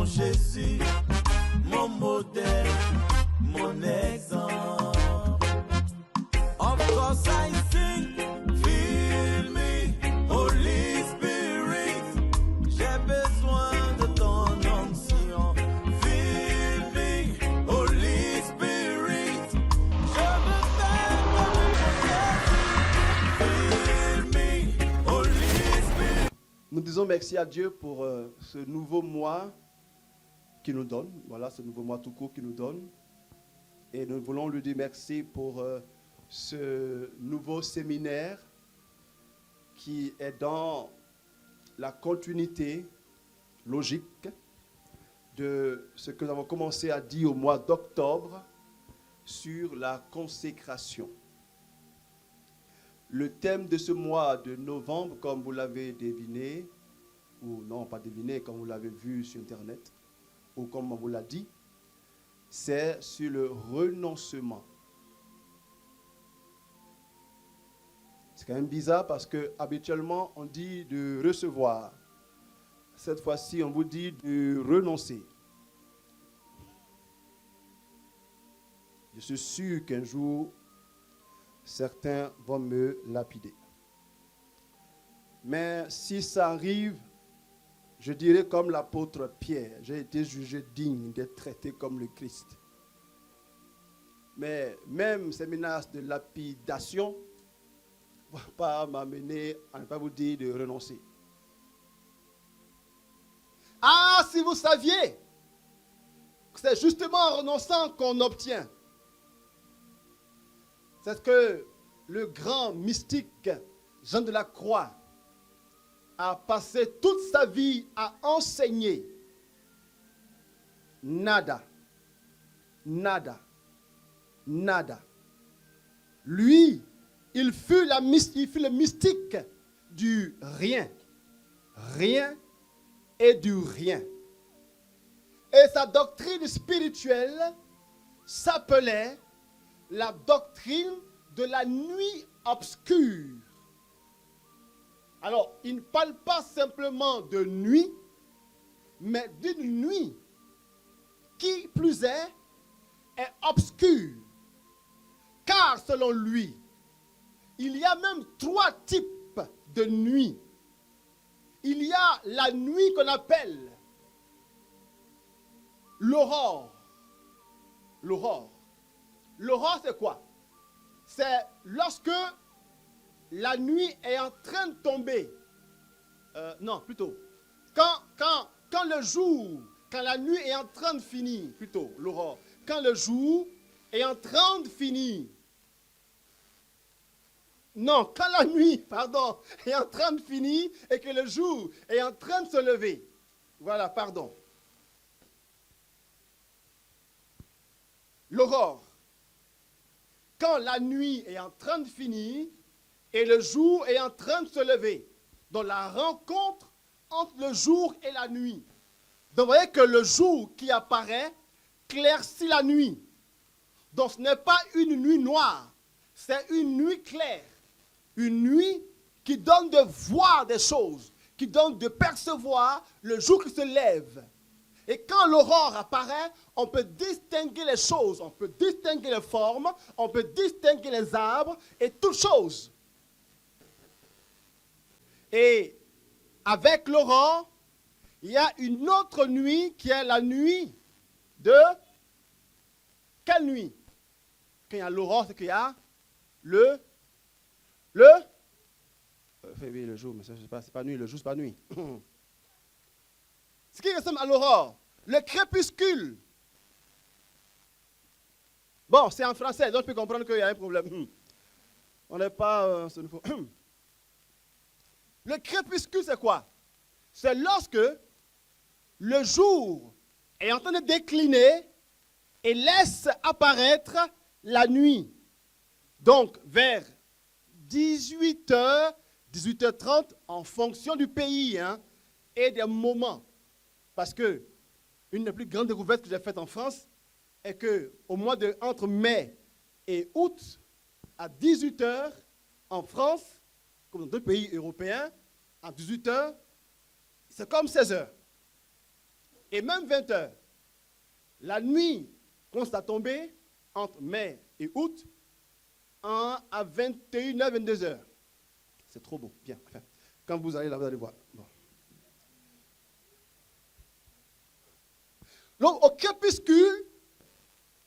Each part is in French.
Jésus, mon modèle, mon exemple. Of course I sing, fill me, Holy Spirit. J'ai besoin de ton onction. Fill me, Holy Spirit. Je veux faire comme Jésus. Fill me, Holy Spirit. Nous disons merci à Dieu pour ce nouveau mois qu'il nous donne. Voilà, ce nouveau mois tout court qu'il nous donne. Et nous voulons lui dire merci pour ce nouveau séminaire qui est dans la continuité logique de ce que nous avons commencé à dire au mois d'octobre sur la consécration. Le thème de ce mois de novembre, comme vous l'avez deviné, ou non, pas deviné, comme vous l'avez vu sur Internet, ou comme on vous l'a dit, c'est sur le renoncement. C'est quand même bizarre parce que habituellement on dit de recevoir. Cette fois-ci, on vous dit de renoncer. Je suis sûr qu'un jour, certains vont me lapider. Mais si ça arrive, je dirais comme l'apôtre Pierre, j'ai été jugé digne d'être traité comme le Christ. Mais même ces menaces de lapidation ne vont pas m'amener à ne pas vous dire de renoncer. Ah, si vous saviez que c'est justement en renonçant qu'on obtient. C'est ce que le grand mystique Jean de la Croix a passé toute sa vie à enseigner. Nada, nada, nada. Lui, il fut le mystique du rien. Rien et du rien. Et sa doctrine spirituelle s'appelait la doctrine de la nuit obscure. Alors, il ne parle pas simplement de nuit, mais d'une nuit qui plus est obscure. Car selon lui, il y a même 3 types de nuit. Il y a la nuit qu'on appelle l'aurore. L'aurore. L'aurore, c'est quoi? C'est lorsque la nuit est en train de tomber. Non, plutôt. Quand le jour, quand la nuit est en train de finir, plutôt, l'aurore. Quand le jour est en train de finir. Non, quand la nuit, pardon, est en train de finir et que le jour est en train de se lever. Voilà, pardon. L'aurore. Quand la nuit est en train de finir et le jour est en train de se lever. Donc la rencontre entre le jour et la nuit. Donc vous voyez que le jour qui apparaît claircit la nuit. Donc ce n'est pas une nuit noire, c'est une nuit claire. Une nuit qui donne de voir des choses, qui donne de percevoir le jour qui se lève. Et quand l'aurore apparaît, on peut distinguer les choses, on peut distinguer les formes, on peut distinguer les arbres et toutes choses. Et avec l'aurore, il y a une autre nuit qui est la nuit de... Quelle nuit? Quand il y a l'aurore, c'est qu'il y a le jour, mais c'est pas nuit, le jour, c'est pas nuit. Ce qui ressemble à l'aurore, le crépuscule. Bon, c'est en français, donc je peux comprendre qu'il y a un problème. On n'est pas... Le crépuscule, c'est quoi? C'est lorsque le jour est en train de décliner et laisse apparaître la nuit. Donc, vers 18h, 18h30, en fonction du pays et des moments. Parce que une des plus grandes découvertes que j'ai faites en France est qu'au mois entre mai et août, à 18h, en France, comme dans d'autres pays européens, à 18h, c'est comme 16h. et même 20 heures. La nuit commence à tomber entre mai et août à 21h, 22h. C'est trop beau. Bien. Enfin, quand vous allez là, vous allez voir. Bon. Donc, au crépuscule,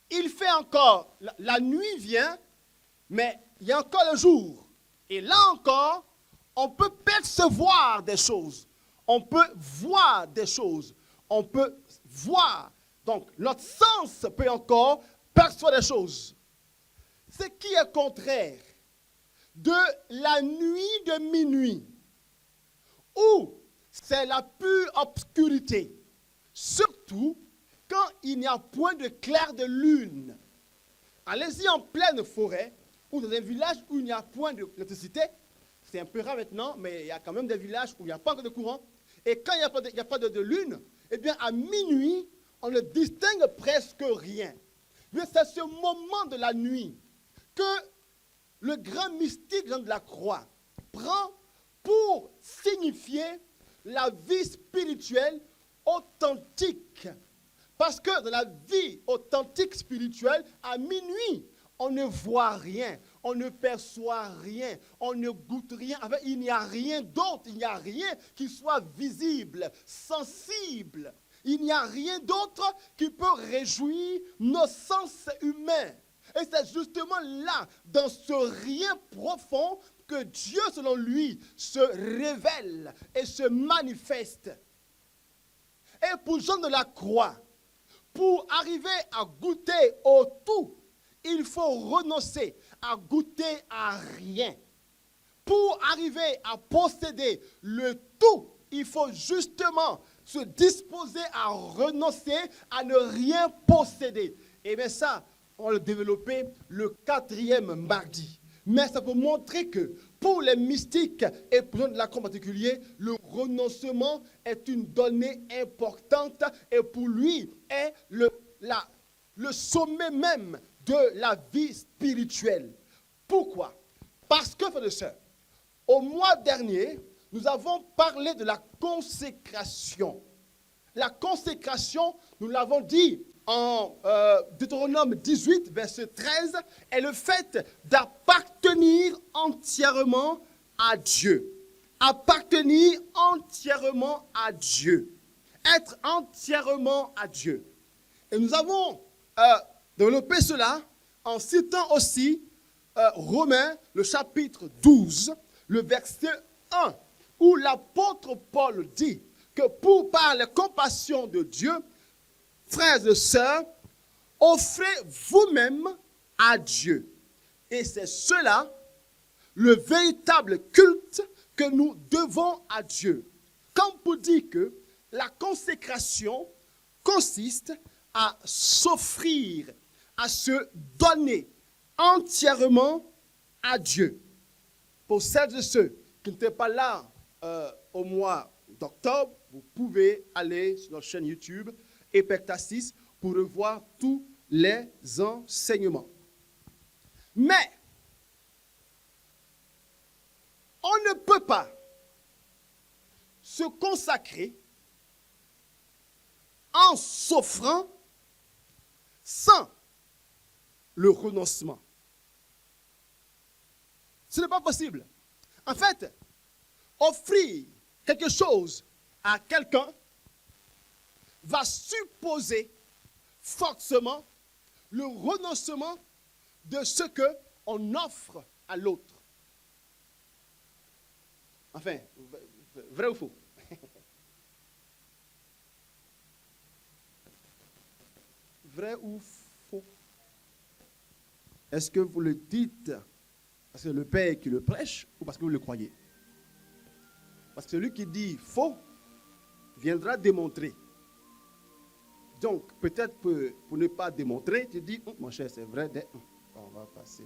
il fait encore, la nuit vient, mais il y a encore le jour. Et là encore, on peut percevoir des choses. On peut voir des choses. On peut voir. Donc, notre sens peut encore percevoir des choses. Ce qui est contraire de la nuit de minuit, où c'est la pure obscurité, surtout quand il n'y a point de clair de lune. Allez-y en pleine forêt ou dans un village où il n'y a point d'électricité. C'est un peu rare maintenant, mais il y a quand même des villages où il n'y a pas encore de courant. Et quand il n'y a pas de lune, eh bien à minuit, on ne distingue presque rien. Mais c'est ce moment de la nuit que le grand mystique Jean de la Croix prend pour signifier la vie spirituelle authentique. Parce que dans la vie authentique spirituelle, à minuit, on ne voit rien, on ne perçoit rien, on ne goûte rien. Enfin, il n'y a rien d'autre, il n'y a rien qui soit visible, sensible. Il n'y a rien d'autre qui peut réjouir nos sens humains. Et c'est justement là, dans ce rien profond, que Dieu, selon lui, se révèle et se manifeste. Et pour Jean de la Croix, pour arriver à goûter au tout, il faut renoncer à goûter à rien. Pour arriver à posséder le tout, il faut justement se disposer à renoncer à ne rien posséder. Et bien ça, on va le développer le 4e mardi. Mais ça peut montrer que pour les mystiques et pour Jean de la Croix en particulier, le renoncement est une donnée importante et pour lui est le sommet même de la vie spirituelle. Pourquoi? Parce que, frères et sœurs, au mois dernier, nous avons parlé de la consécration. La consécration, nous l'avons dit en Deutéronome 18, verset 13, est le fait d'appartenir entièrement à Dieu. Appartenir entièrement à Dieu. Être entièrement à Dieu. Et nous avons développé cela en citant aussi Romains, le chapitre 12, le verset 1, où l'apôtre Paul dit que par la compassion de Dieu, frères et sœurs, offrez vous-même à Dieu. Et c'est cela, le véritable culte que nous devons à Dieu. Comme pour dire que la consécration consiste à s'offrir, à se donner entièrement à Dieu. Pour celles et ceux qui n'étaient pas là au mois d'octobre, vous pouvez aller sur notre chaîne YouTube Epectasis pour revoir tous les enseignements. Mais on ne peut pas se consacrer en s'offrant sans le renoncement. Ce n'est pas possible. En fait, offrir quelque chose à quelqu'un va supposer forcément le renoncement de ce qu'on offre à l'autre. Enfin, vrai ou faux? Vrai ou faux? Est-ce que vous le dites parce que le Père qui le prêche ou parce que vous le croyez? Parce que celui qui dit faux viendra démontrer. Donc, peut-être pour ne pas démontrer, tu dis, mon cher, c'est vrai, on va passer.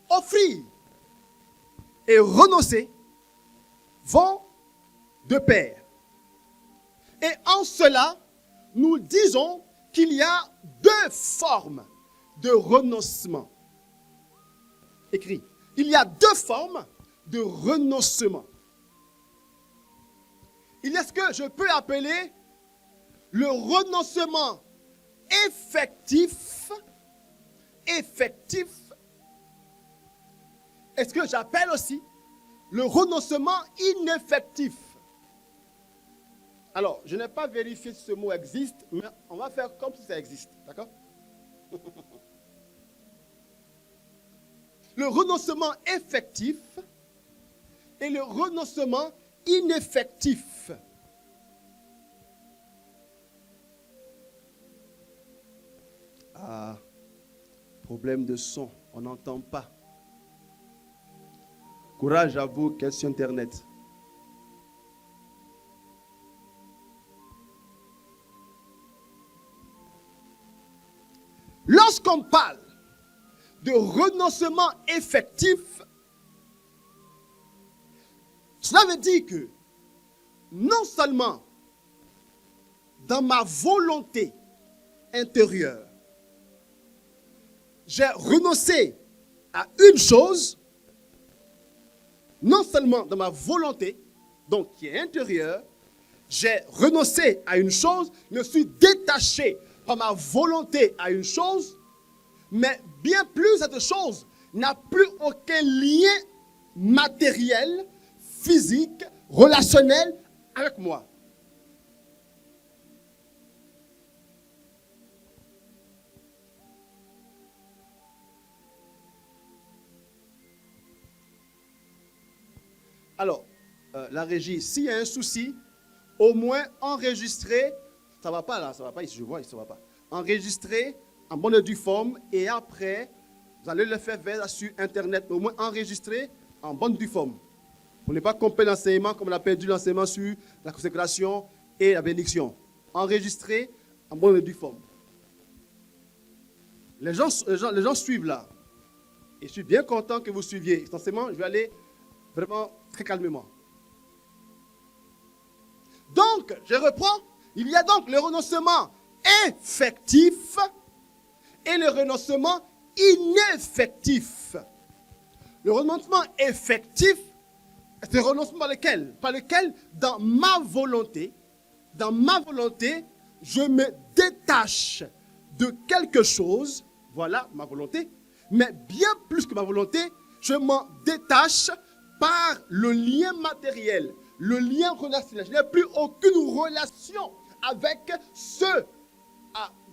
Offrir et renoncer vont de pair. Et en cela, nous disons qu'il y a 2 formes de renoncement. Écrit. Il y a 2 formes de renoncement. Il y a ce que je peux appeler le renoncement effectif. Et ce que j'appelle aussi le renoncement ineffectif. Alors, je n'ai pas vérifié si ce mot existe, mais on va faire comme si ça existe. D'accord? Le renoncement effectif et le renoncement ineffectif. Ah, problème de son, on n'entend pas. Courage à vous, question Internet. Lorsqu'on parle de renoncement effectif, cela veut dire que non seulement dans ma volonté intérieure, j'ai renoncé à une chose, non seulement dans ma volonté, donc qui est intérieure, j'ai renoncé à une chose, je me suis détaché par ma volonté à une chose, mais bien plus cette chose n'a plus aucun lien matériel, physique, relationnel avec moi. Alors, la régie, s'il y a un souci, au moins enregistrer, ça ne va pas là, ça ne va pas ici, je vois, ça ne va pas. Enregistrer en bonne et due forme et après, vous allez le faire vers sur Internet, mais au moins enregistrer en bonne et due forme. Pour ne pas couper l'enseignement comme on a perdu l'enseignement sur la consécration et la bénédiction. Enregistrer en bonne et due forme. Les gens suivent là. Et je suis bien content que vous suiviez. Essentiellement, je vais aller vraiment très calmement. Donc, je reprends. Il y a donc le renoncement effectif et le renoncement ineffectif. Le renoncement effectif, c'est le renoncement par lequel, dans ma volonté, je me détache de quelque chose, voilà ma volonté, mais bien plus que ma volonté, je m'en détache par le lien matériel, le lien relationnel. Je n'ai plus aucune relation avec ce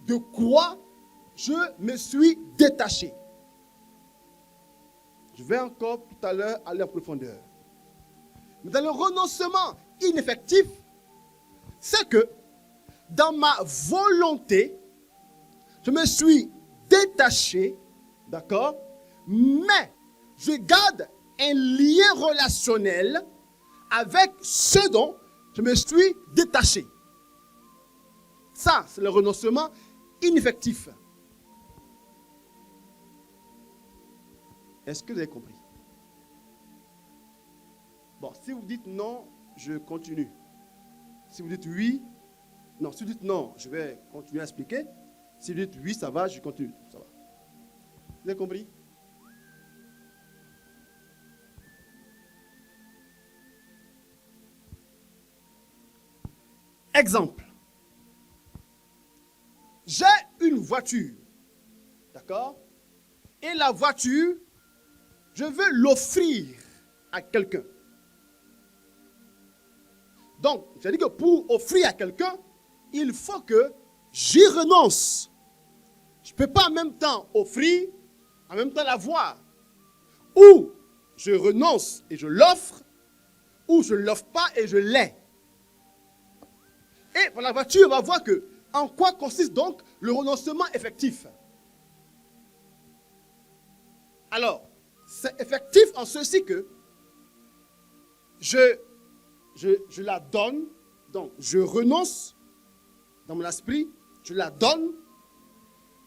de quoi je me suis détaché. Je vais encore tout à l'heure aller en profondeur. Mais dans le renoncement ineffectif, c'est que dans ma volonté, je me suis détaché, d'accord, mais je garde un lien relationnel avec ce dont je me suis détaché. Ça, c'est le renoncement ineffectif. Est-ce que vous avez compris? Bon, si vous dites non, je continue. Si vous dites oui, non, si vous dites non, je vais continuer à expliquer. Si vous dites oui, ça va, je continue. Ça va. Vous avez compris? Exemple. J'ai une voiture. D'accord? Et la voiture, je veux l'offrir à quelqu'un. Donc, j'ai dit que pour offrir à quelqu'un, il faut que j'y renonce. Je ne peux pas en même temps offrir, en même temps l'avoir. Ou je renonce et je l'offre, ou je ne l'offre pas et je l'ai. Et pour la voiture, on va voir que en quoi consiste donc le renoncement effectif. Alors, c'est effectif en ceci que je la donne, donc je renonce dans mon esprit, je la donne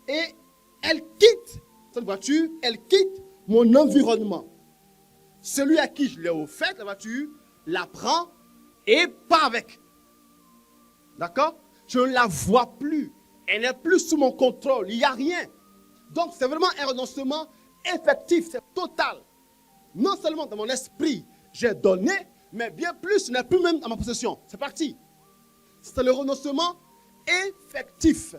et elle quitte, cette voiture, elle quitte mon environnement. Celui à qui je l'ai offert, la voiture, la prend et part avec. D'accord? Je ne la vois plus. Elle n'est plus sous mon contrôle. Il n'y a rien. Donc, c'est vraiment un renoncement effectif. C'est total. non seulement dans mon esprit, j'ai donné, mais bien plus, ce n'est plus même dans ma possession. C'est parti. C'est le renoncement effectif.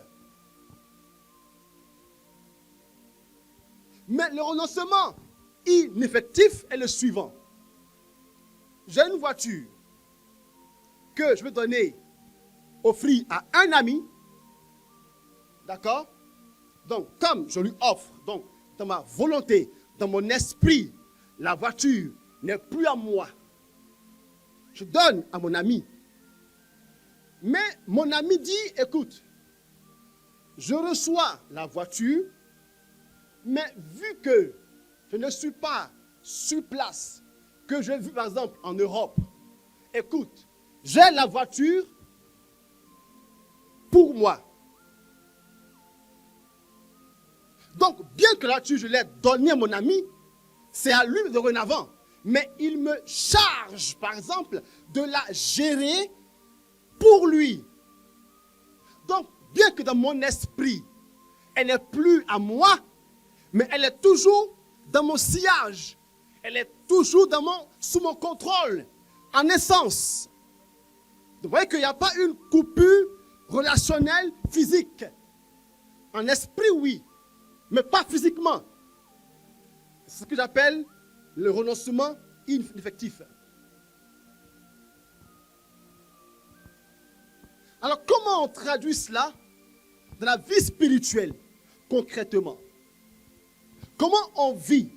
Mais le renoncement ineffectif est le suivant. J'ai une voiture que je vais donner, offrir à un ami. D'accord? Donc, comme je lui offre, donc, dans ma volonté, dans mon esprit, la voiture n'est plus à moi. Je donne à mon ami. Mais mon ami dit, écoute, je reçois la voiture, mais vu que je ne suis pas sur place, que je vis par exemple en Europe, écoute, j'ai la voiture pour moi. Donc, bien que la voiture, je l'ai donnée à mon ami, c'est à lui de dorénavant. Mais il me charge, par exemple, de la gérer pour lui. Donc, bien que dans mon esprit, elle n'est plus à moi, mais elle est toujours dans mon sillage. Elle est toujours sous mon contrôle, en essence. Vous voyez qu'il n'y a pas une coupure relationnelle physique. En esprit, oui, mais pas physiquement. C'est ce que j'appelle le renoncement ineffectif. Alors, comment on traduit cela dans la vie spirituelle, concrètement? Comment on vit?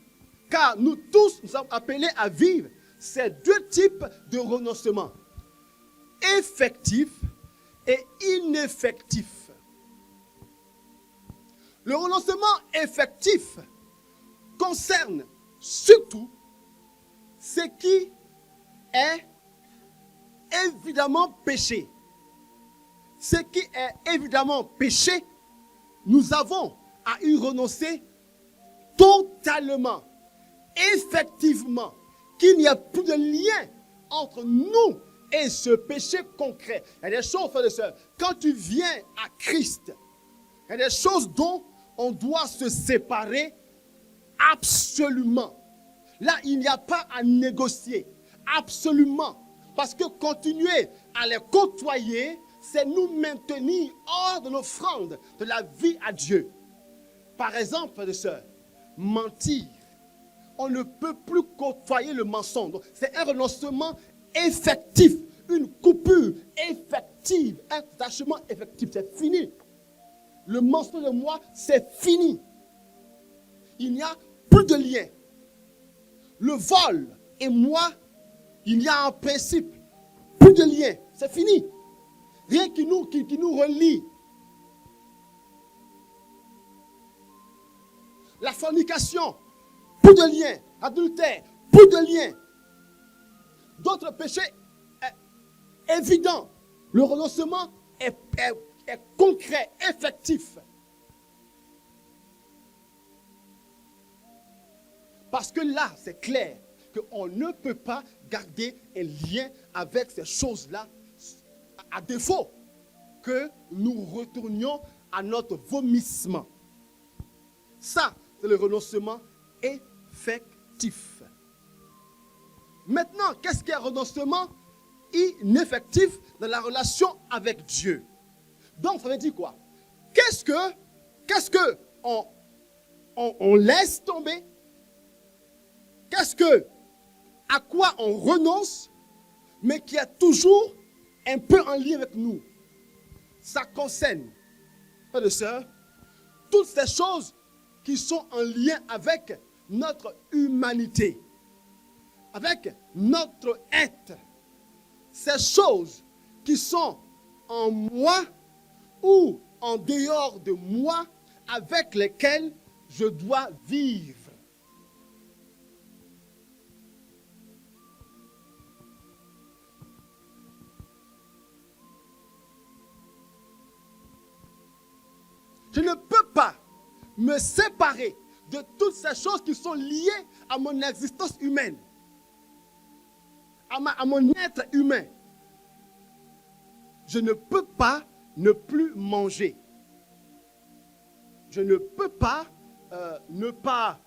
Car nous tous, nous sommes appelés à vivre ces deux types de renoncement. Effectif et ineffectif. Le renoncement effectif concerne surtout ce qui est évidemment péché. Ce qui est évidemment péché, nous avons à y renoncer totalement, effectivement, qu'il n'y a plus de lien entre nous et ce péché concret. Il y a des choses, frères et sœurs, quand tu viens à Christ, il y a des choses dont on doit se séparer absolument. Là, il n'y a pas à négocier, absolument. Parce que continuer à les côtoyer, c'est nous maintenir hors de l'offrande de la vie à Dieu. Par exemple, frères et sœurs, mentir. On ne peut plus côtoyer le mensonge. C'est un renoncement effectif, une coupure effective, un détachement effectif. C'est fini. Le mensonge de moi, c'est fini. Il n'y a plus de lien. Le vol et moi, il y a un principe. Plus de lien. C'est fini. Rien qui nous relie. La fornication, plus de lien. Adultère, plus de lien. D'autres péchés évidents. Le renoncement est concret, effectif. Parce que là, c'est clair qu'on ne peut pas garder un lien avec ces choses-là, à défaut que nous retournions à notre vomissement. Ça, c'est le renoncement effectif. Maintenant, qu'est-ce qu'un renoncement ineffectif dans la relation avec Dieu? Donc, ça veut dire quoi? Qu'est-ce que on laisse tomber? À quoi on renonce, mais qui est toujours un peu en lien avec nous? Ça concerne, frères et sœurs, toutes ces choses qui sont en lien avec notre humanité, avec notre être. Ces choses qui sont en moi ou en dehors de moi, avec lesquelles je dois vivre. Je ne peux pas me séparer de toutes ces choses qui sont liées à mon existence humaine, à mon être humain. Je ne peux pas ne plus manger. Je ne peux pas ne pas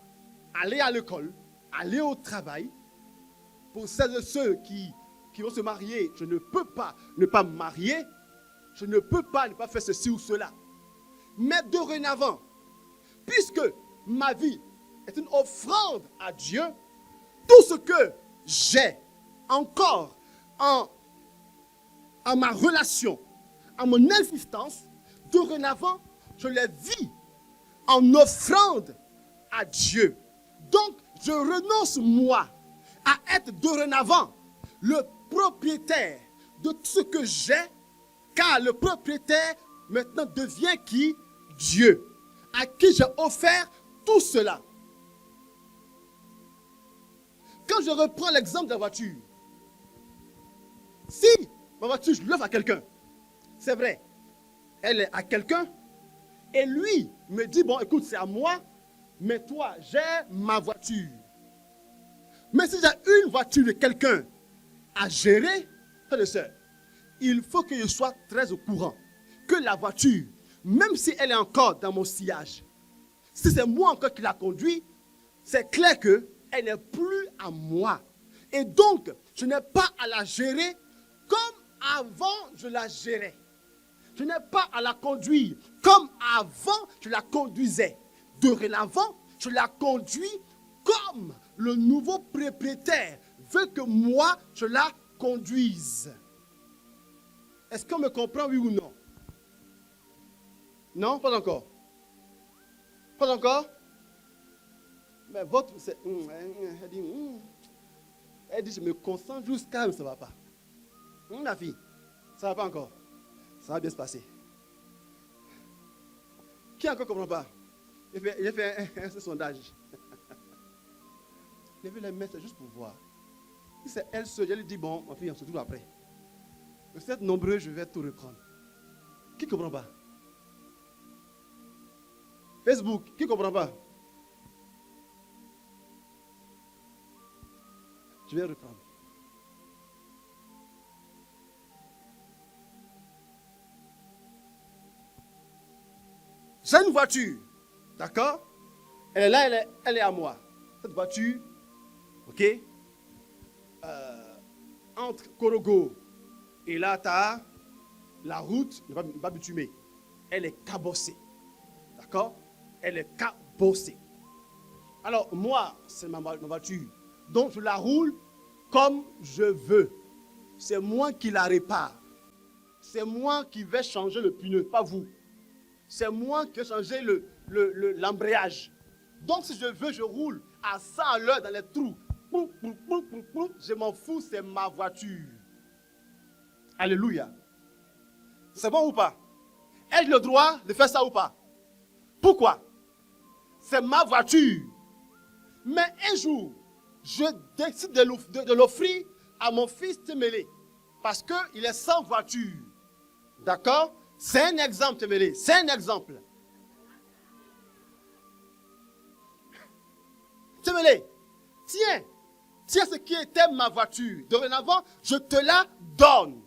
aller à l'école. aller au travail. Pour celles et ceux qui vont se marier, je ne peux pas ne pas me marier. Je ne peux pas ne pas faire ceci ou cela. Mais dorénavant, puisque ma vie est une offrande à Dieu, tout ce que j'ai encore en ma relation, en mon existence, dorénavant, je les vis en offrande à Dieu. Donc, je renonce, moi, à être dorénavant le propriétaire de tout ce que j'ai, car le propriétaire maintenant devient qui? Dieu, à qui j'ai offert tout cela. Quand je reprends l'exemple de la voiture, si ma voiture, je l'offre à quelqu'un, c'est vrai, elle est à quelqu'un, et lui me dit, bon, écoute, c'est à moi, mais toi, j'ai ma voiture. Mais si j'ai une voiture de quelqu'un à gérer, frères et sœurs, il faut que je sois très au courant que la voiture, même si elle est encore dans mon sillage, si c'est moi encore qui la conduis, c'est clair qu'elle n'est plus à moi. Et donc, je n'ai pas à la gérer comme avant je la gérais. Je n'ai pas à la conduire comme avant je la conduisais. Dorénavant, je la conduis comme le nouveau propriétaire veut que moi, je la conduise. Est-ce qu'on me comprend, oui ou non? Non, pas encore. Pas encore? Mais votre... Elle dit, je me concentre jusqu'à ce que ça ne va pas. La fille, ça ne va pas encore. Ça va bien se passer. Qui encore ne comprend pas? J'ai fait un sondage. Je vais les mettre juste pour voir. Si c'est elle seule, je lui dis, bon, ma fille, on se trouve après. Mais si vous êtes nombreux, je vais tout reprendre. Qui ne comprend pas? Facebook, qui ne comprend pas? Je vais reprendre. J'ai une voiture, d'accord? Elle est là, elle est à moi. Cette voiture, ok? Entre Korogo et là, la route n'est pas bitumée. Elle est cabossée. D'accord? Elle est cabossée. Alors, moi, c'est ma voiture. Donc, je la roule comme je veux. C'est moi qui la répare. C'est moi qui vais changer le pneu, pas vous. C'est moi qui vais changer l'embrayage. Donc, si je veux, je roule à 100 à l'heure dans les trous. Je m'en fous, c'est ma voiture. Alléluia. C'est bon ou pas? Ai-je le droit de faire ça ou pas? Pourquoi? C'est ma voiture. Mais un jour, je décide de l'offrir à mon fils Témélé. Parce qu'il est sans voiture. D'accord? C'est un exemple, Témélé. C'est un exemple. Témélé, tiens ce qui était ma voiture. Dorénavant, je te la donne.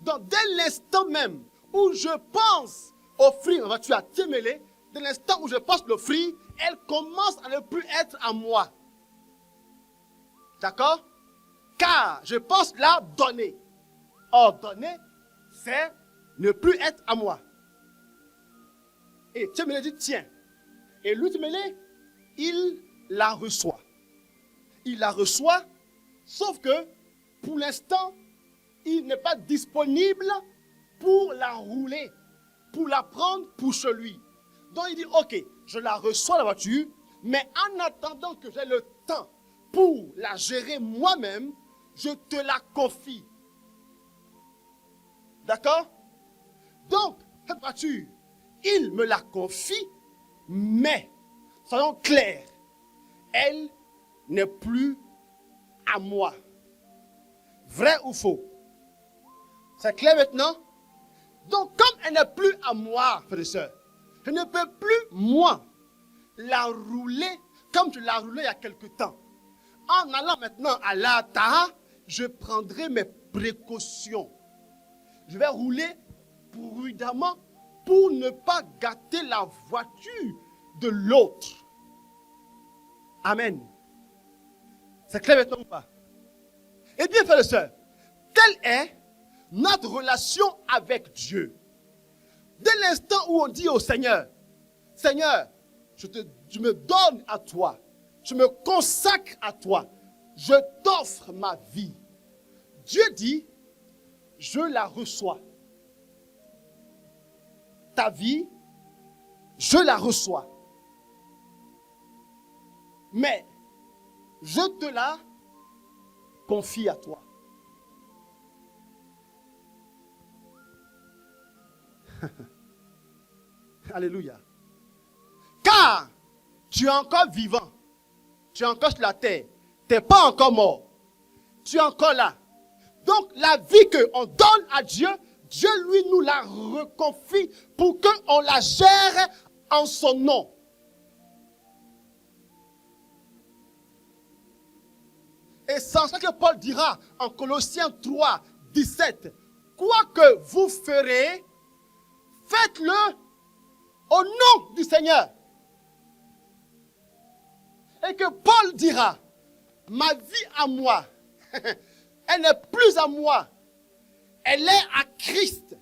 Donc, dès l'instant même où je pense offrir ma voiture à Témélé, dès l'instant où je pense l'offrir, elle commence à ne plus être à moi. D'accord? Car je pense la donner. Or, donner, c'est ne plus être à moi. Et Témélé dit, tiens. Et lui, Témélé, il la reçoit. Il la reçoit, sauf que, pour l'instant, il n'est pas disponible pour la rouler, pour la prendre pour chez lui. Donc il dit, ok, je la reçois la voiture, mais en attendant que j'ai le temps pour la gérer moi-même, je te la confie. D'accord? Donc, cette voiture, il me la confie, mais, soyons clairs, elle n'est plus à moi. Vrai ou faux? C'est clair maintenant? Donc, comme elle n'est plus à moi, frères et sœurs, je ne peux plus, moi, la rouler comme je la roulais il y a quelque temps. En allant maintenant à l'Ataha, je prendrai mes précautions. Je vais rouler prudemment pour ne pas gâter la voiture de l'autre. Amen. C'est clair maintenant ou pas? Eh bien, frères et sœurs, telle est notre relation avec Dieu. Dès l'instant où on dit au Seigneur, Seigneur, je me donne à toi, je me consacre à toi, je t'offre ma vie. Dieu dit, je la reçois. Ta vie, je la reçois. Mais je te la confie à toi. Alléluia. Car tu es encore vivant. Tu es encore sur la terre. Tu n'es pas encore mort. Tu es encore là. Donc la vie qu'on donne à Dieu, Dieu lui nous la reconfie pour qu'on la gère en son nom. Et c'est ça que Paul dira en Colossiens 3, 17. Quoi que vous ferez, faites-le au nom du Seigneur. Et que Paul dira, ma vie à moi, elle n'est plus à moi, elle est à Christ.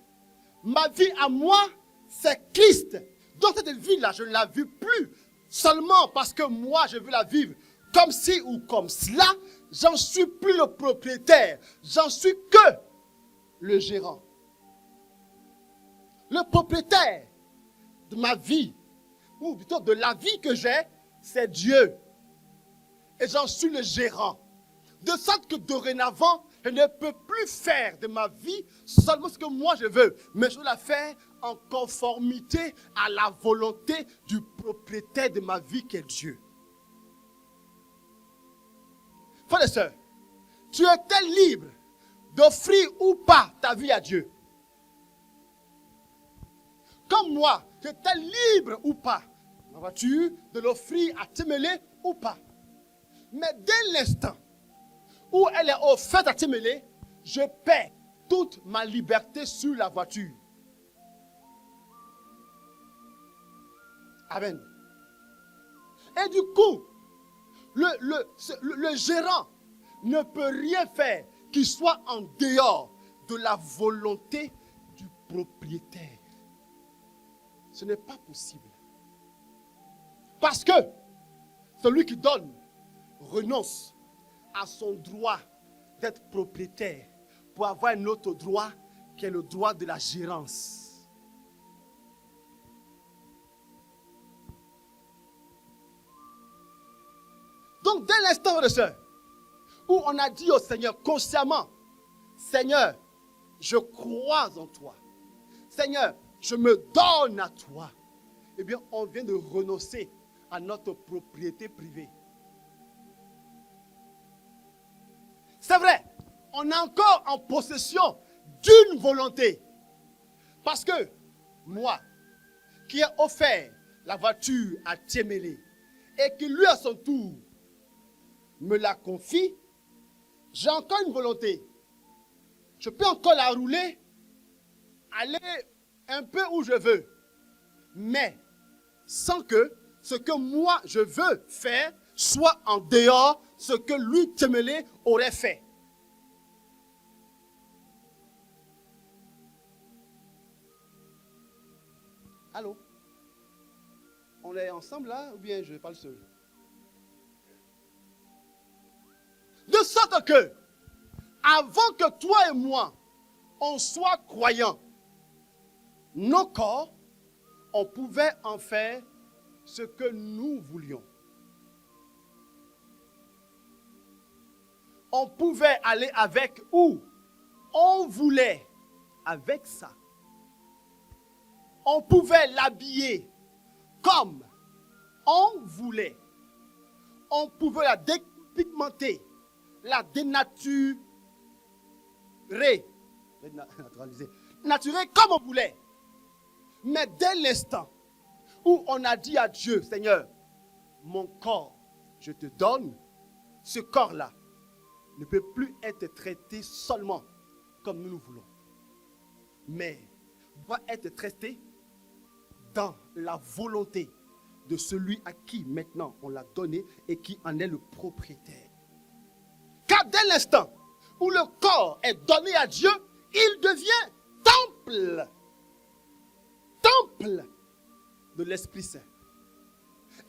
Ma vie à moi, c'est Christ. Donc cette vie-là, je ne la vis plus seulement parce que moi, je veux la vivre comme ci ou comme cela. J'en suis plus le propriétaire, j'en suis que le gérant. Le propriétaire de ma vie, ou plutôt de la vie que j'ai, c'est Dieu. Et j'en suis le gérant. De sorte que dorénavant, je ne peux plus faire de ma vie seulement ce que moi je veux, mais je dois la faire en conformité à la volonté du propriétaire de ma vie qui est Dieu. Frères et sœurs, tu étais libre d'offrir ou pas ta vie à Dieu. Comme moi, j'étais libre ou pas, ma voiture, de l'offrir à Témélé ou pas. Mais dès l'instant où elle est offerte à Témélé, je paie toute ma liberté sur la voiture. Amen. Et du coup, le gérant ne peut rien faire qui soit en dehors de la volonté du propriétaire. Ce n'est pas possible. Parce que celui qui donne renonce à son droit d'être propriétaire pour avoir un autre droit qui est le droit de la gérance. Donc, dès l'instant, où on a dit au Seigneur consciemment, Seigneur, je crois en toi. Seigneur, je me donne à toi. Eh bien, on vient de renoncer à notre propriété privée. C'est vrai, on est encore en possession d'une volonté. Parce que moi, qui ai offert la voiture à Témélé, et qui lui à son tour me la confie, j'ai encore une volonté. Je peux encore la rouler, aller un peu où je veux, mais sans que ce que moi je veux faire soit en dehors de ce que lui, Témélé, aurait fait. Allô? On est ensemble là ou bien je parle seul? De sorte que, avant que toi et moi, on soit croyants, nos corps, on pouvait en faire ce que nous voulions. On pouvait aller avec où on voulait avec ça. On pouvait l'habiller comme on voulait. On pouvait la dépigmenter, la dénaturer, naturer comme on voulait. Mais dès l'instant où on a dit à Dieu, Seigneur, mon corps, je te donne, ce corps-là ne peut plus être traité seulement comme nous voulons, mais doit être traité dans la volonté de celui à qui maintenant on l'a donné et qui en est le propriétaire. Car dès l'instant où le corps est donné à Dieu, il devient temple. Temple de l'Esprit Saint.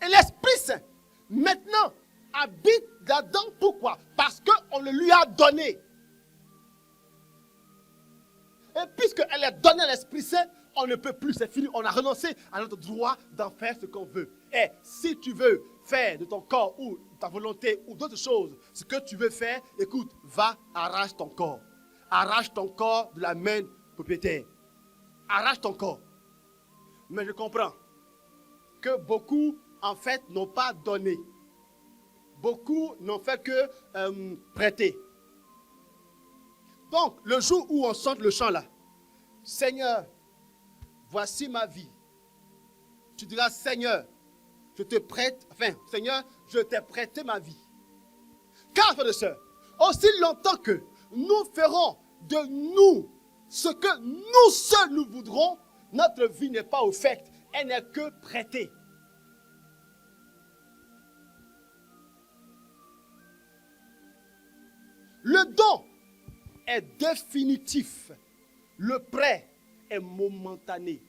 Et l'Esprit Saint, maintenant, habite là-dedans. Pourquoi? Parce qu'on le lui a donné. Et puisqu'elle est donnée à l'Esprit Saint, on ne peut plus, c'est fini. On a renoncé à notre droit d'en faire ce qu'on veut. Et si tu veux faire de ton corps ou ta volonté ou d'autres choses ce que tu veux faire, écoute, va, arrache ton corps. Arrache ton corps de la main propriétaire. Arrache ton corps. Mais je comprends que beaucoup, en fait, n'ont pas donné. Beaucoup n'ont fait que prêter. Donc, le jour où on chante le chant là, Seigneur, voici ma vie. Tu diras, Seigneur, je te prête, Seigneur, je t'ai prêté ma vie. Car, frères et sœurs, aussi longtemps que nous ferons de nous ce que nous seuls nous voudrons, notre vie n'est pas offerte, elle n'est que prêtée. Le don est définitif. Le prêt est momentané.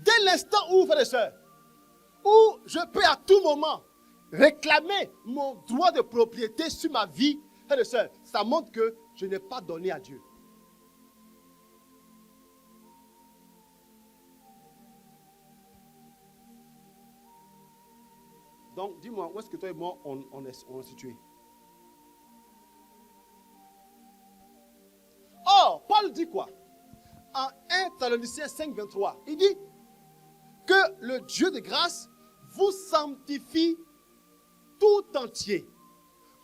Dès l'instant où, frères et sœurs, où je peux à tout moment réclamer mon droit de propriété sur ma vie, frères et sœurs, ça montre que je n'ai pas donné à Dieu. Donc, dis-moi, où est-ce que toi et moi, on est situés? Or, Paul dit quoi? En 1 Thessaloniciens 5, 23, il dit que le Dieu de grâce vous sanctifie tout entier.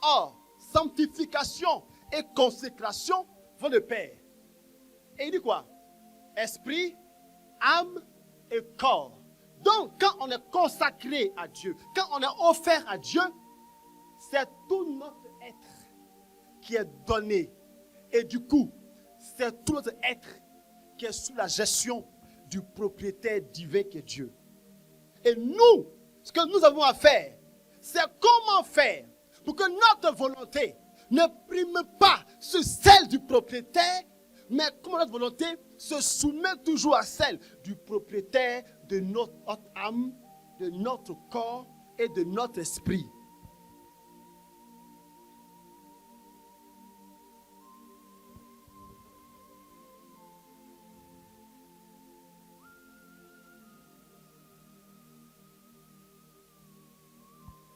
Or, sanctification et consécration vont de pair. Et il dit quoi? Esprit, âme et corps. Donc, quand on est consacré à Dieu, quand on est offert à Dieu, c'est tout notre être qui est donné. Et du coup, c'est tout notre être qui est sous la gestion du propriétaire divin qui est Dieu. Et nous, ce que nous avons à faire, c'est comment faire pour que notre volonté ne prime pas sur celle du propriétaire, mais comment notre volonté se soumet toujours à celle du propriétaire de notre âme, de notre corps et de notre esprit.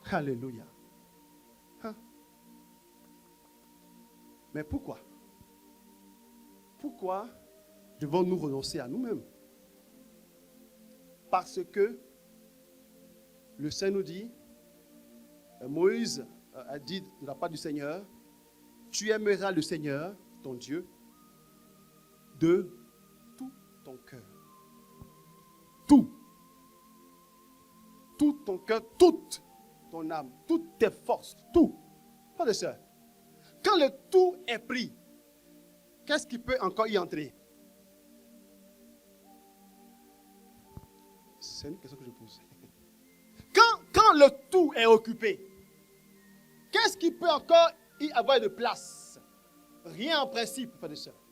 Alléluia. Hein? Mais pourquoi? Pourquoi devons-nous renoncer à nous-mêmes? Parce que le Saint nous dit, Moïse a dit de la part du Seigneur, tu aimeras le Seigneur, ton Dieu, de tout ton cœur. Tout. Tout ton cœur, toute ton âme, toutes tes forces, tout. Frères et sœurs, quand le tout est pris, qu'est-ce qui peut encore y entrer? C'est une question que je pose. Quand le tout est occupé, qu'est-ce qui peut encore y avoir de place? Rien en principe, frères et sœurs.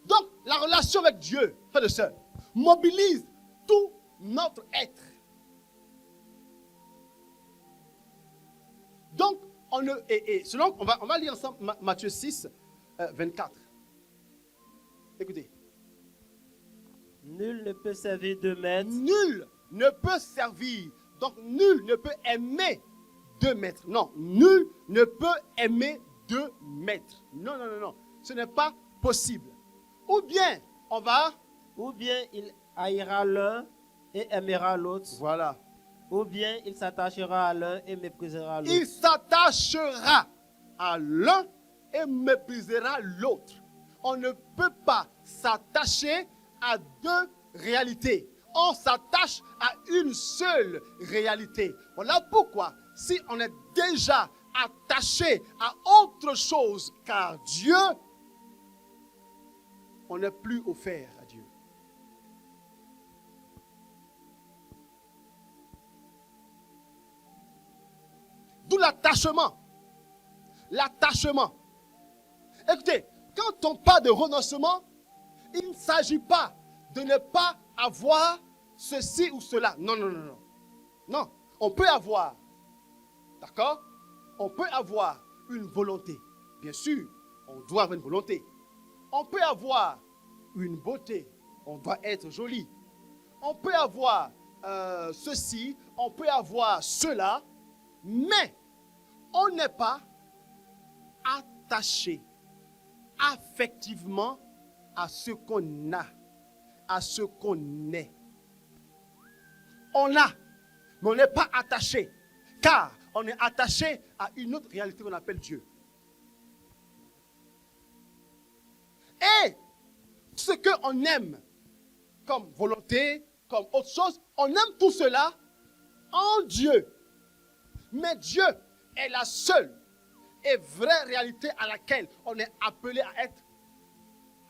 Donc, la relation avec Dieu, frères et sœurs, mobilise tout notre être. Donc, selon, on va lire ensemble Matthieu 6, 24. Écoutez. Nul ne peut servir deux maîtres. Nul ne peut servir. Donc, nul ne peut aimer deux maîtres. Non, nul ne peut aimer deux maîtres. Non, non, non, non. Ce n'est pas possible. Ou bien, Ou bien il haïra l'un et aimera l'autre. Voilà. Ou bien il s'attachera à l'un et méprisera l'autre. Il s'attachera à l'un et méprisera l'autre. On ne peut pas s'attacher à deux réalités. On s'attache à une seule réalité. Voilà pourquoi, si on est déjà attaché à autre chose qu'à Dieu, on n'est plus offert à Dieu. D'où l'attachement. L'attachement. Écoutez, quand on parle de renoncement, il ne s'agit pas de ne pas avoir ceci ou cela. Non, non, non, non. Non, on peut avoir, d'accord? On peut avoir une volonté. Bien sûr, on doit avoir une volonté. On peut avoir une beauté. On doit être joli. On peut avoir ceci, on peut avoir cela, mais on n'est pas attaché affectivement à ce qu'on a, à ce qu'on est. On a, mais on n'est pas attaché, car on est attaché à une autre réalité qu'on appelle Dieu. Et ce qu'on aime comme volonté, comme autre chose, on aime tout cela en Dieu. Mais Dieu est la seule et vraie réalité à laquelle on est appelé à être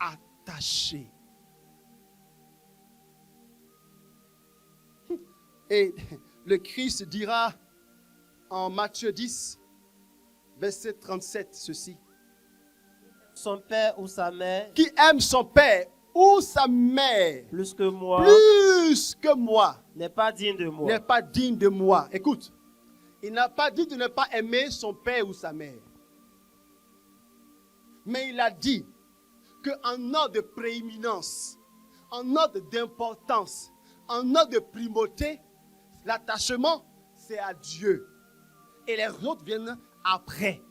attaché. Et le Christ dira en Matthieu 10, verset 37, ceci. Son père ou sa mère, Qui aime son père ou sa mère plus que moi, plus que moi n'est pas digne de moi. n'est pas digne de moi. Écoute, il n'a pas dit de ne pas aimer son père ou sa mère. Mais il a dit qu'en ordre de prééminence, en ordre d'importance, en ordre de primauté, l'attachement, c'est à Dieu. Et les autres viennent après.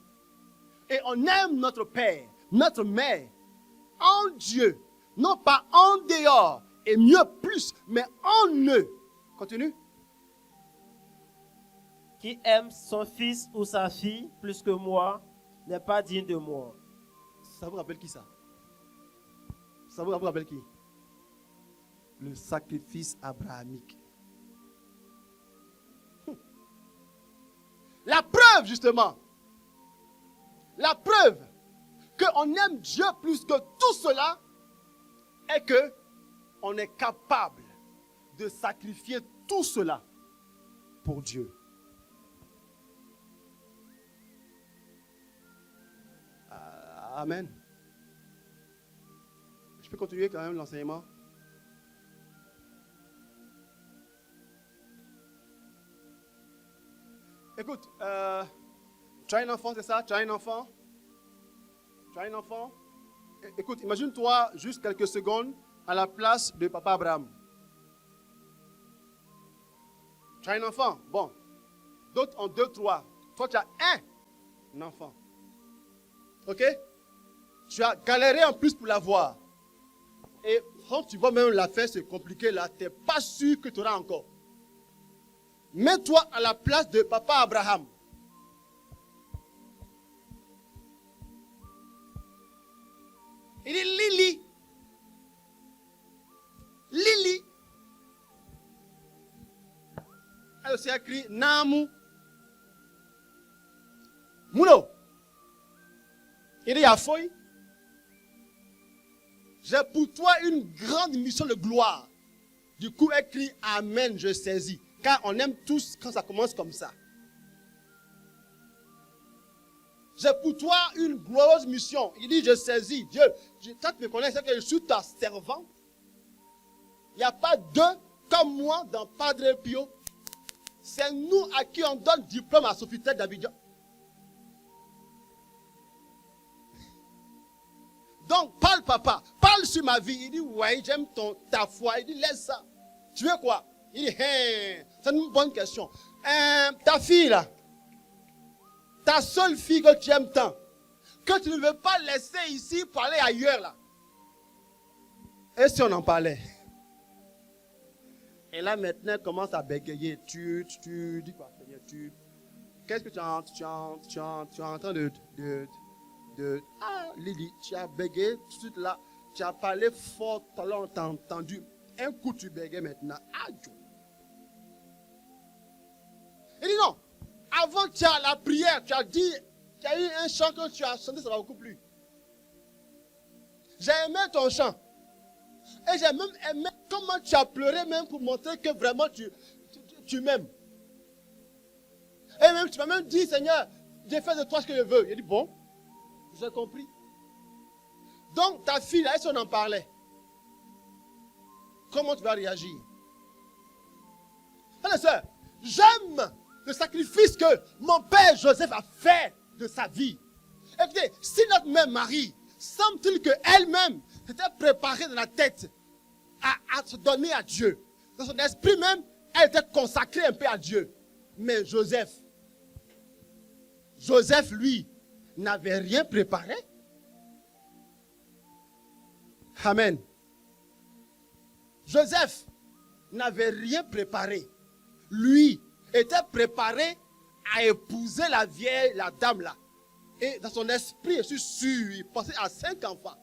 Et on aime notre père, notre mère, en Dieu. Non pas en dehors, et mieux plus, mais en eux. Continue. Qui aime son fils ou sa fille plus que moi n'est pas digne de moi. Ça vous rappelle qui ça? Ça vous rappelle qui? Le sacrifice abrahamique. La preuve, justement. La preuve qu'on aime Dieu plus que tout cela est que on est capable de sacrifier tout cela pour Dieu. Amen. Je peux continuer quand même l'enseignement? Écoute, tu as un enfant, c'est ça? Tu as un enfant? Tu as un enfant? Écoute, imagine-toi juste quelques secondes à la place de papa Abraham. Tu as un enfant? Bon. D'autres ont 2, 3. Toi, tu as un enfant. Ok? Tu as galéré en plus pour l'avoir. Et quand tu vois même la faire, c'est compliqué là, tu n'es pas sûr que tu auras encore. Mets-toi à la place de papa Abraham. Il dit Lily. Lily. Elle aussi a écrit Namu. Mouno. Il dit Yafoy. J'ai pour toi une grande mission de gloire. Du coup, écrit Amen, je saisis. Car on aime tous quand ça commence comme ça. J'ai pour toi une glorieuse mission. Il dit, je saisis. Dieu, quand tu me connais, c'est que je suis ta servante. Il n'y a pas deux comme moi dans Padre Pio. C'est nous à qui on donne diplôme à Sofitel d'Abidjan. Donc, parle papa, parle sur ma vie. Il dit, ouais, j'aime ta foi. Il dit, laisse ça. Tu veux quoi? Il dit, hey, c'est une bonne question. Ta fille là, ta seule fille que tu aimes tant, que tu ne veux pas laisser ici pour aller ailleurs là. Et si on en parlait? Et là maintenant, elle commence à bégayer. Tu dis quoi? Qu'est-ce que tu es en train de ah, Lily, tu as bégayé tout de suite là. Tu as parlé fort, tu as entendu. Un coup, tu bégayes maintenant. Aïe. Il dit non. Avant, tu as la prière, tu as dit, tu as eu un chant que tu as chanté, ça va beaucoup plus. J'ai aimé ton chant. Et j'ai même aimé comment tu as pleuré même pour montrer que vraiment tu m'aimes. Et même, tu m'as même dit, Seigneur, j'ai fait de toi ce que je veux. Il dit, bon, j'ai compris. Donc, ta fille, là, si on en parlait, comment tu vas réagir? Frères et sœurs, j'aime le sacrifice que mon père Joseph a fait de sa vie. Écoutez, si notre mère Marie, semble-t-il qu'elle-même s'était préparée dans la tête à se donner à Dieu. Dans son esprit même, elle était consacrée un peu à Dieu. Mais Joseph, lui, n'avait rien préparé. Amen. Joseph n'avait rien préparé. Lui était préparé à épouser la vieille, la dame là. Et dans son esprit, je suis sûr, il pensait à 5 enfants.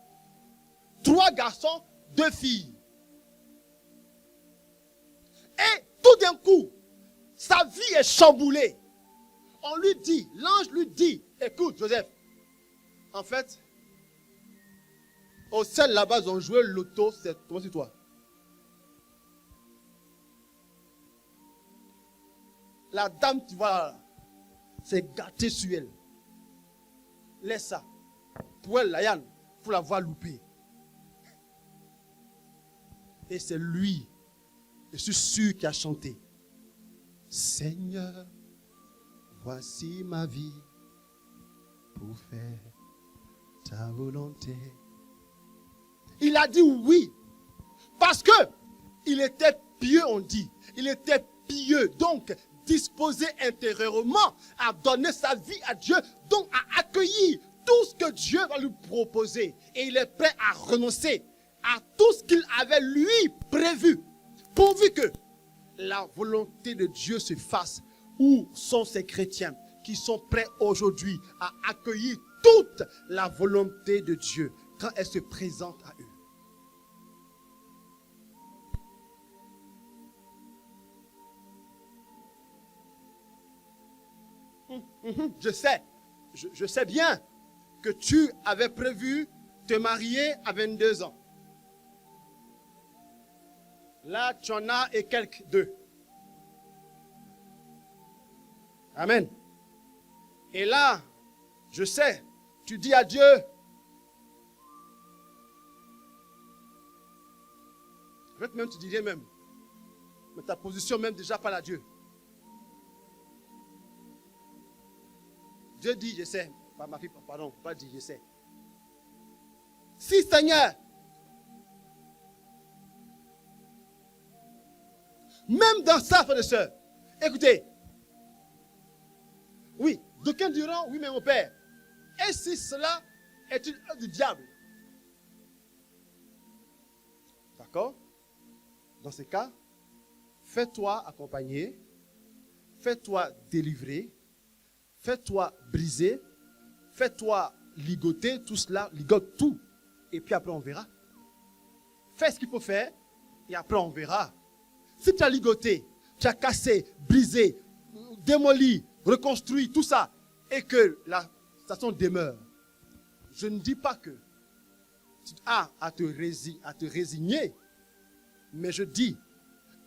3 garçons, 2 filles. Et tout d'un coup, sa vie est chamboulée. On lui dit, l'ange lui dit, écoute Joseph, en fait, au ciel là-bas, ils ont joué le loto, c'est toi, c'est toi. La dame, tu vois, c'est gâté sur elle. Laisse ça. Pour elle, la Yann, il faut la voir louper. Et c'est lui, je suis sûr, qui a chanté. Seigneur, voici ma vie pour faire ta volonté. Il a dit oui, parce que il était pieux, on dit. Il était pieux, donc disposé intérieurement à donner sa vie à Dieu, donc à accueillir tout ce que Dieu va lui proposer. Et il est prêt à renoncer à tout ce qu'il avait lui prévu, pourvu que la volonté de Dieu se fasse. Où sont ces chrétiens qui sont prêts aujourd'hui à accueillir toute la volonté de Dieu quand elle se présente à eux? Je sais bien que tu avais prévu te marier à 22 ans. Là, tu en as et quelques 2. Amen. Et là, je sais, tu dis à Dieu, en fait même tu dirais même, mais ta position même déjà parle à Dieu. Dieu dit, je sais, pas ma fille, pardon, pas dit, je sais. Si Seigneur, même dans ça, frère et soeur, écoutez, oui, d'aucuns diront, oui, mais mon père, et si cela est une œuvre du diable? D'accord? Dans ce cas, fais-toi accompagner, fais-toi délivrer, fais-toi briser, fais-toi ligoter, tout cela, ligote tout, et puis après on verra. Fais ce qu'il faut faire, et après on verra. Si tu as ligoté, tu as cassé, brisé, démoli, reconstruit, tout ça, et que la station demeure, je ne dis pas que tu as à te résigner, mais je dis,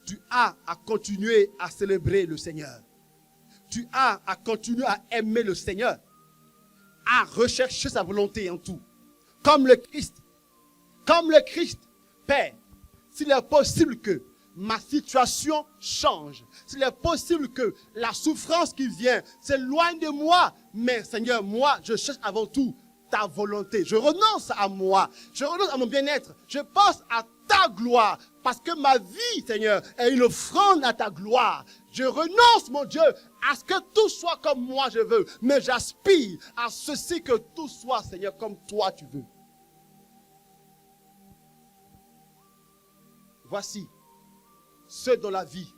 tu as à continuer à célébrer le Seigneur. Tu as à continuer à aimer le Seigneur, à rechercher sa volonté en tout. Comme le Christ, Père, s'il est possible que ma situation change, s'il est possible que la souffrance qui vient s'éloigne de moi, mais Seigneur, moi, je cherche avant tout ta volonté. Je renonce à moi, je renonce à mon bien-être, je pense à ta gloire, parce que ma vie, Seigneur, est une offrande à ta gloire. Je renonce, mon Dieu, à ce que tout soit comme moi je veux, mais j'aspire à ceci que tout soit, Seigneur, comme toi tu veux. Voici ceux dont la vie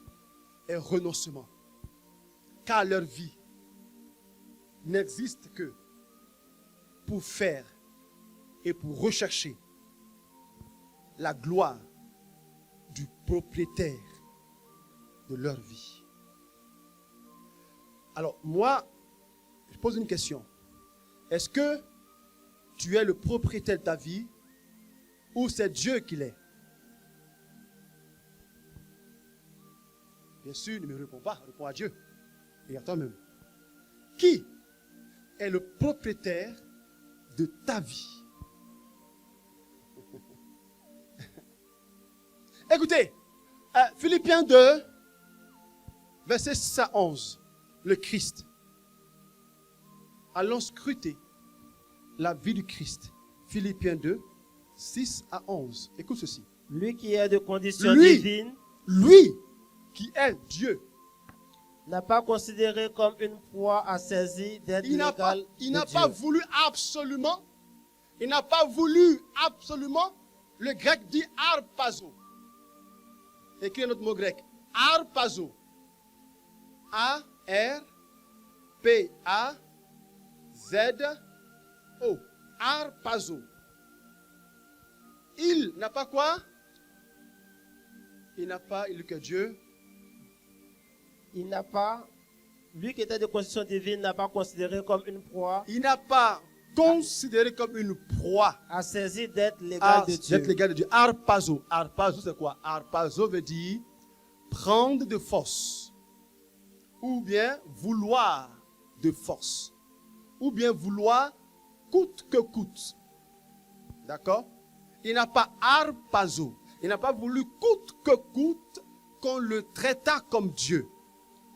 est renoncement, car leur vie n'existe que pour faire et pour rechercher la gloire du propriétaire de leur vie. Alors moi, je pose une question. Est-ce que tu es le propriétaire de ta vie ou c'est Dieu qui l'est? Bien sûr, ne me réponds pas, réponds à Dieu et à toi-même. qui est le propriétaire de ta vie. Écoutez, Philippiens 2, verset 6 à 11, le Christ. Allons scruter la vie du Christ. Philippiens 2, 6 à 11. Écoute ceci. Lui qui est de condition Lui. divine Lui qui est Dieu, n'a pas considéré comme une proie à saisir d'être il n'a pas, l'égal il de n'a Dieu. pas voulu absolument, le grec dit arpazo. Écris un autre mot grec. Arpazo. A-R-P-A-Z-O. Arpazo. Il n'a pas quoi? Il n'a pas, il que Dieu. Il n'a pas, lui qui était de condition divine, n'a pas considéré comme une proie Il n'a pas considéré comme une proie. à saisir d'être l'égal de Dieu. D'être l'égal de Dieu. Arpazo. Arpazo, c'est quoi? Arpazo veut dire prendre de force. Ou bien vouloir de force. Ou bien vouloir coûte que coûte. D'accord? Il n'a pas arpazo. Il n'a pas voulu coûte que coûte qu'on le traitât comme Dieu.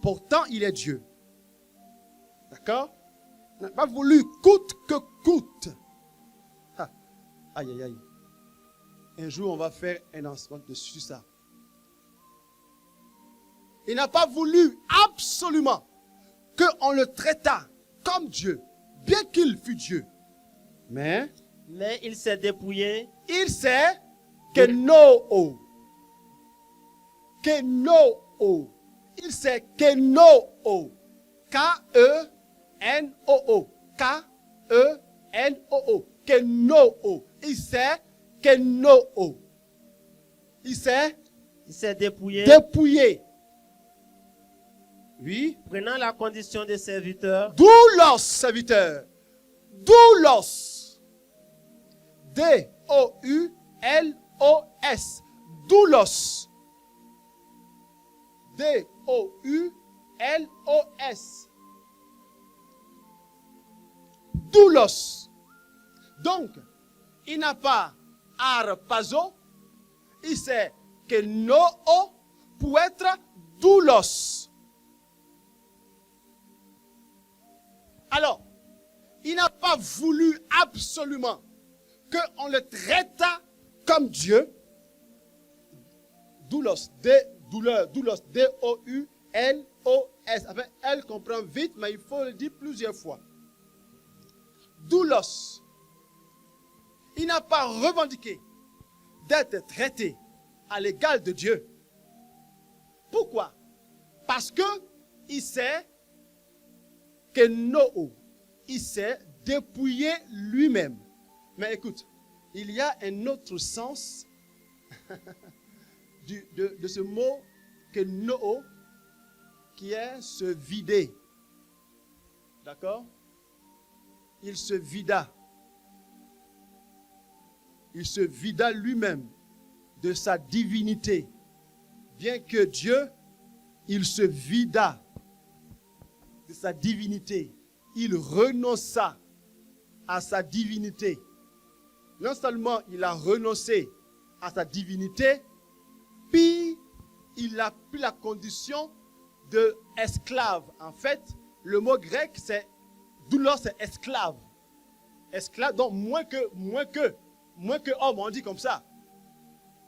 Pourtant, il est Dieu. D'accord? Il n'a pas voulu coûte que coûte. Ah. Aïe, aïe, aïe. Un jour, on va faire un enseignement dessus ça. Il n'a pas voulu absolument qu'on le traitât comme Dieu, bien qu'il fût Dieu. Mais il s'est dépouillé il sait que no. Il sait que no. K-E-N-O-O. K-E-N-O-O. Que no. Il sait que no. Il s'est dépouillé. Oui. Prenant la condition de serviteur, Doulos, serviteur. Doulos. D-O-U-L-O-S. Doulos. D-O-U-L-O-S. Doulos. Donc, il n'a pas arpazo. Il sait que no pour être doulos. Alors, il n'a pas voulu absolument qu'on le traitât comme Dieu. Doulos, doulos, D-O-U-L-O-S. Enfin, elle comprend vite, mais il faut le dire plusieurs fois. Doulos. Il n'a pas revendiqué d'être traité à l'égal de Dieu. Pourquoi? Parce que il sait que no, il s'est dépouillé lui-même. Mais écoute, il y a un autre sens de ce mot que no, qui est se vider. D'accord? Il se vida. Il se vida lui-même de sa divinité. Bien que Dieu, il se vida de sa divinité. Il renonça à sa divinité. Non seulement il a renoncé à sa divinité, puis il a pris la condition de esclave. En fait, le mot grec, c'est doulos, c'est esclave. Esclave, donc moins que homme, on dit comme ça.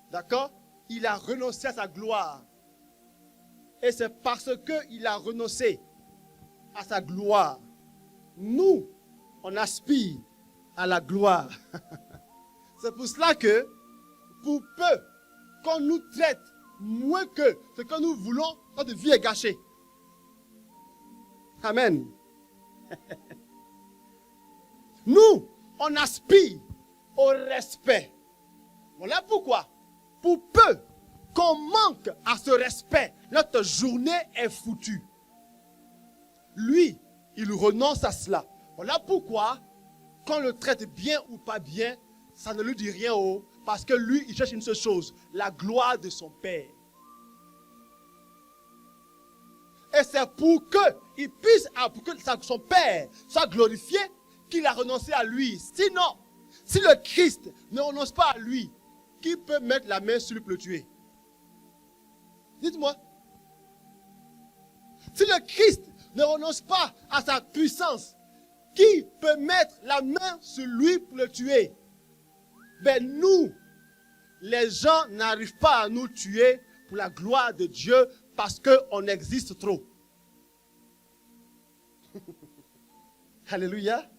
D'accord? Il a renoncé à sa gloire. Et c'est parce qu'il a renoncé à sa gloire. Nous, on aspire à la gloire. C'est pour cela que, pour peu qu'on nous traite moins que ce que nous voulons, notre vie est gâchée. Amen. Nous, on aspire au respect. Voilà pourquoi, pour peu qu'on manque à ce respect, notre journée est foutue. Lui, il renonce à cela. Voilà pourquoi, qu'on le traite bien ou pas bien, ça ne lui dit rien, parce que lui, il cherche une seule chose, la gloire de son Père. Et c'est pour qu'il puisse, pour que son Père soit glorifié, qu'il a renoncé à lui. Sinon, si le Christ ne renonce pas à lui, qui peut mettre la main sur lui pour le tuer? Dites-moi. Si le Christ ne renonce pas à sa puissance, qui peut mettre la main sur lui pour le tuer? Ben nous, les gens n'arrivent pas à nous tuer pour la gloire de Dieu parce qu'on existe trop. Alléluia.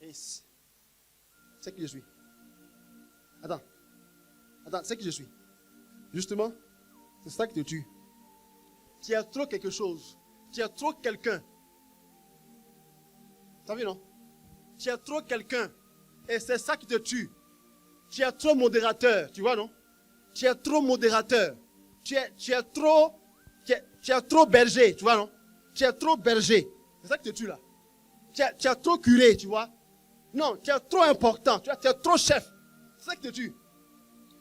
Et c'est qui je suis. Attends, c'est qui je suis. Justement, c'est ça qui te tue. Tu as trop quelque chose. Tu as trop quelqu'un. Tu as vu, non? Tu as trop quelqu'un. Et c'est ça qui te tue. Tu es trop modérateur, tu vois, non? Tu es trop modérateur. Tu es trop berger, tu vois, non? Tu es trop berger. C'est ça qui te tue, là. Tu es trop curé, tu vois? Non, tu es trop important. Tu es trop chef. C'est ça qui te tue.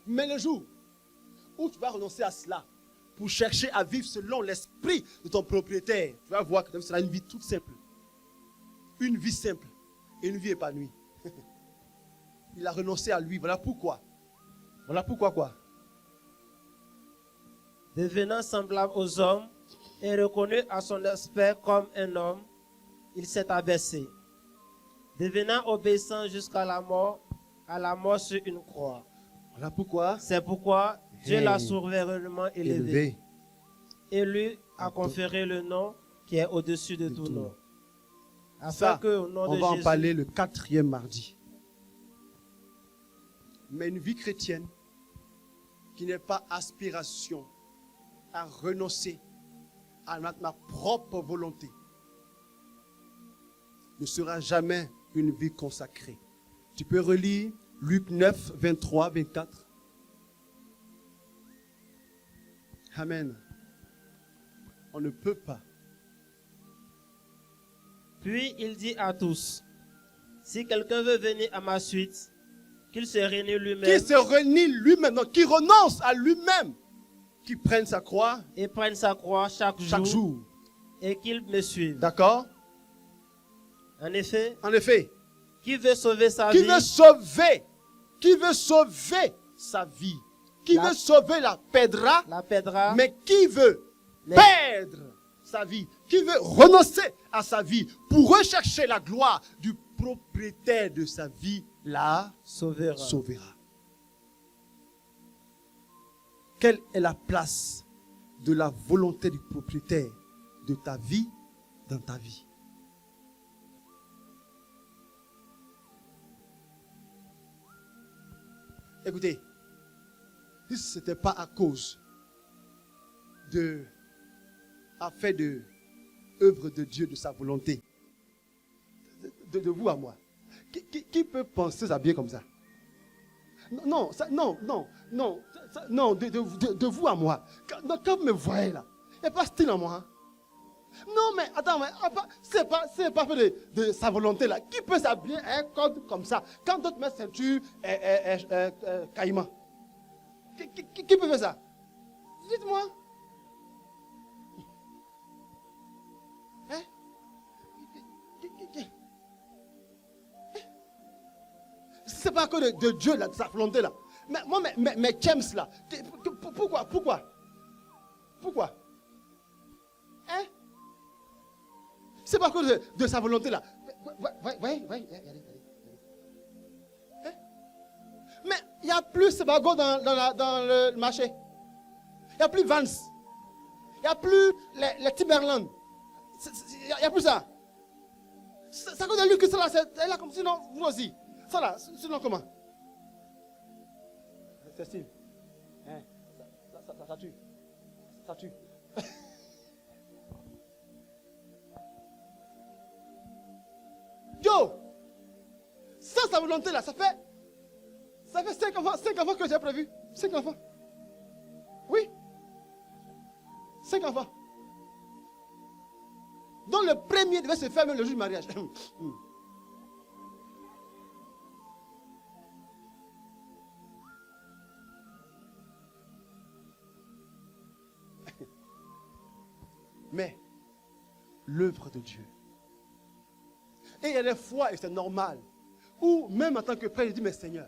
Mais le jour où tu vas renoncer à cela pour chercher à vivre selon l'esprit de ton propriétaire, tu vas voir que ce sera une vie toute simple. Une vie simple et une vie épanouie. Il a renoncé à lui. Voilà pourquoi. Voilà pourquoi quoi? Devenant semblable aux hommes et reconnu à son aspect comme un homme, il s'est abaissé. Devenant obéissant jusqu'à la mort sur une croix. Voilà pourquoi. C'est pourquoi Dieu l'a souverainement élevé et lui a conféré le nom qui est au-dessus de tout nom. Afin que, au nom de va Jésus, en parler le 4e mardi. Mais une vie chrétienne qui n'est pas aspiration à renoncer à ma propre volonté ne sera jamais une vie consacrée. Tu peux relire Luc 9, 23, 24. Amen. On ne peut pas. Puis il dit à tous, si quelqu'un veut venir à ma suite, qu'il se renie lui-même. Qui se renie lui-même, non, qui renonce à lui-même, qui prenne sa croix et prenne sa croix chaque jour. Et qu'il me suive. D'accord? En effet, qui veut sauver sa vie, qui veut sauver sa vie, qui veut sauver la perdra, mais qui veut perdre sa vie, qui veut renoncer à sa vie pour rechercher la gloire du propriétaire de sa vie, la sauvera. Quelle est la place de la volonté du propriétaire de ta vie dans ta vie? Écoutez, si ce n'était pas à cause de œuvre de Dieu, de sa volonté, de vous à moi, qui peut penser ça bien comme ça? Non, de vous à moi. Quand vous me voyez là, il n'y a pas style en moi. Hein? Non, mais attends, c'est pas fait de sa volonté là. Qui peut s'habiller un code comme ça? Quand d'autres mettent ceinture caïman. Qui peut faire ça? Dites-moi. Hein? C'est pas que de Dieu là, de sa volonté là. Mais moi, mes James là. Pourquoi? Hein? C'est pas que de sa volonté là. Ouais. Hein? Mais il n'y a plus Sebago dans le marché. Il n'y a plus Vans. Il n'y a plus les Timberland. Il n'y a plus ça. C'est à cause de lui que cela, c'est là comme sinon, vous aussi. Ça là, sinon comment? C'est style. Hein? Ça tue. Ça tue. Yo! Sans sa volonté là, ça fait 5 enfants que j'ai prévu. 5 enfants. Oui. 5 enfants. Dont le premier devait se faire même le jour du mariage. mais l'œuvre de Dieu. Et il y a des fois, et c'est normal, où même en tant que prêtre, je dis, mais Seigneur,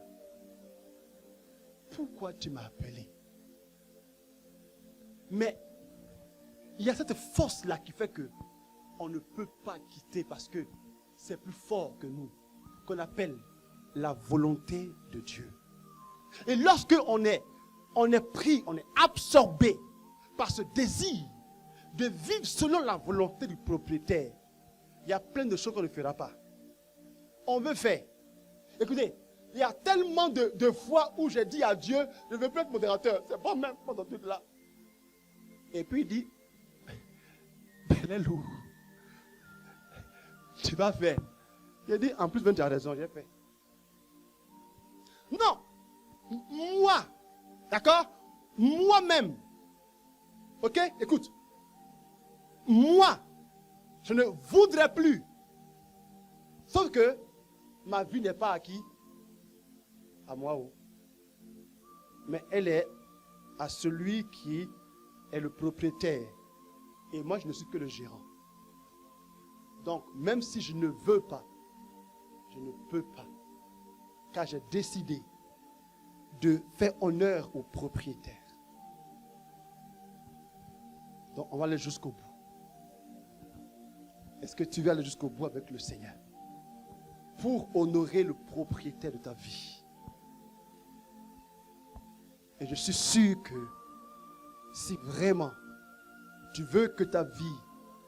pourquoi tu m'as appelé? Mais il y a cette force-là qui fait que on ne peut pas quitter parce que c'est plus fort que nous, qu'on appelle la volonté de Dieu. Et lorsque on est pris, on est absorbé par ce désir de vivre selon la volonté du propriétaire, il y a plein de choses qu'on ne fera pas. On veut faire. Écoutez, il y a tellement de fois où j'ai dit à Dieu, je ne veux plus être modérateur. C'est pas même pendant tout là. Et puis il dit, Belelou, tu vas faire. Il dit, en plus, tu as raison, j'ai fait. Non, moi, d'accord? Moi-même, ok? Écoute, moi, je ne voudrais plus. Sauf que ma vie n'est pas à qui? À moi. Mais elle est à celui qui est le propriétaire. Et moi, je ne suis que le gérant. Donc, même si je ne veux pas, je ne peux pas. Car j'ai décidé de faire honneur au propriétaire. Donc, on va aller jusqu'au bout. Est-ce que tu veux aller jusqu'au bout avec le Seigneur? Pour honorer le propriétaire de ta vie. Et je suis sûr que si vraiment tu veux que ta vie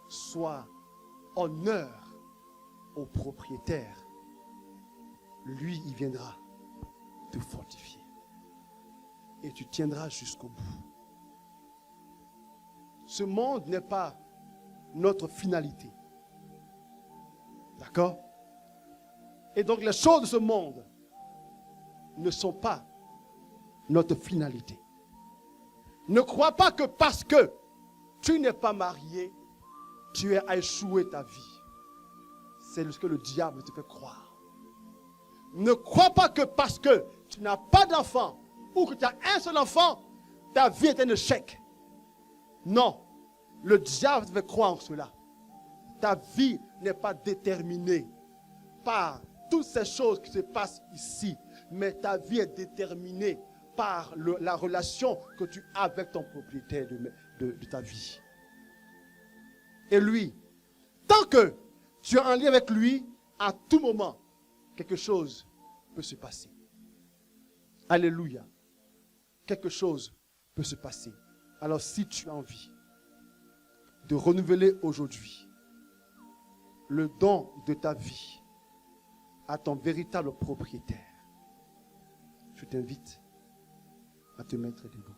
soit honneur au propriétaire, lui, il viendra te fortifier. Et tu tiendras jusqu'au bout. Ce monde n'est pas notre finalité. D'accord? Et donc les choses de ce monde ne sont pas notre finalité. Ne crois pas que parce que tu n'es pas marié, tu as échoué ta vie. C'est ce que le diable te fait croire. Ne crois pas que parce que tu n'as pas d'enfant ou que tu as un seul enfant, ta vie est un échec. Non, le diable te fait croire en cela. Ta vie n'est pas déterminée par toutes ces choses qui se passent ici, mais ta vie est déterminée par la relation que tu as avec ton propriétaire de ta vie. Et lui, tant que tu es en lien avec lui, à tout moment, quelque chose peut se passer. Alléluia. Quelque chose peut se passer. Alors si tu as envie de renouveler aujourd'hui le don de ta vie à ton véritable propriétaire, je t'invite à te mettre debout.